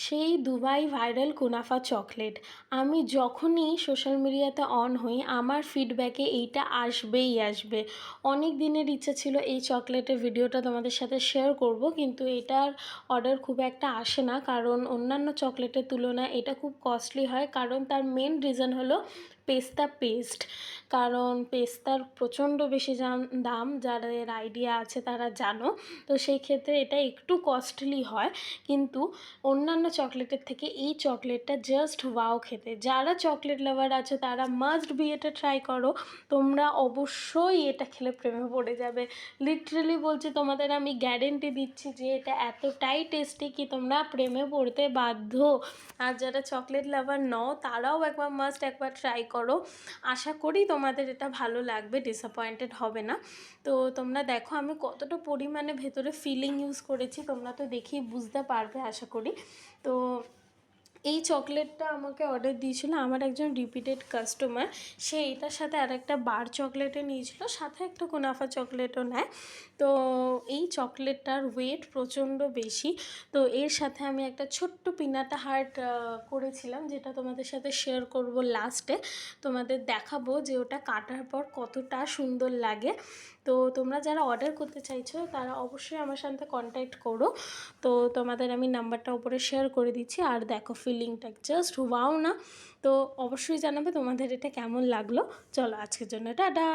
সেই Dubai viral কুনাফা chocolate. আমি যখনই সোশ্যাল মিডিয়াতে অন হই আমার ফিডব্যাকে এইটা আসবেই আসবে। অনেক দিনের ইচ্ছা ছিল এই চকলেটের ভিডিওটা তোমাদের সাথে শেয়ার করব, কিন্তু এটার অর্ডার খুব একটা আসে না, কারণ অন্যান্য চকলেটের তুলনায় এটা খুব কস্টলি হয়। কারণ তার মেন রিজন হলো পেস্তা পেস্ট। কারণ পেস্তার প্রচণ্ড বেশি দাম, যাদের আইডিয়া আছে তারা জানো। তো সেই ক্ষেত্রে এটা একটু কস্টলি হয়, কিন্তু অন্যান্য চকলেটের থেকে এই চকলেটটা জাস্ট ওয়াও খেতে। যারা চকলেট লাভার আছো তারা মাস্ট বি এটা ট্রাই করো। তোমরা অবশ্যই এটা খেলে প্রেমে পড়ে যাবে। লিটারেলি বলছি, তোমাদের আমি গ্যারেন্টি দিচ্ছি যে এটা এতটাই টেস্টি কি তোমরা প্রেমে পড়তে বাধ্য। আর যারা চকলেট লাভার নও তারাও একবার ট্রাই করো। আশা করি তোমাদের এটা ভালো লাগবে, ডিসঅ্যাপয়েন্টেড হবে না। তো তোমরা দেখো আমি কতটা পরিমাণে ভেতরে ফিলিং ইউজ করেছি, তোমরা তো দেখেই বুঝতে পারবে আশা করি। তো এই চকলেটটা আমাকে অর্ডার দিয়েছিল আমার একজন রিপিটেড কাস্টমার। সে এটার সাথে আরেকটা বার চকলেটও নিয়েছিল, সাথে একটা কুনাফা চকলেটও নেয়। তো এই চকলেটটার ওয়েট প্রচণ্ড বেশি। তো এর সাথে আমি একটা ছোট্ট পিনাটা হার্ট করেছিলাম, যেটা তোমাদের সাথে শেয়ার করব লাস্টে। তোমাদের দেখাবো যে ওটা কাটার পর কতটা সুন্দর লাগে। তো তোমরা যারা অর্ডার করতে চাইছো তারা অবশ্যই আমার সাথে কন্ট্যাক্ট করো। তো তোমাদের আমি নাম্বারটা উপরে শেয়ার করে দিচ্ছি। আর দেখো ফিলিংটা জাস্ট ওয়াও না? তো অবশ্যই জানাবে তোমাদের এটা কেমন লাগলো। চলো আজকের জন্য টাটা।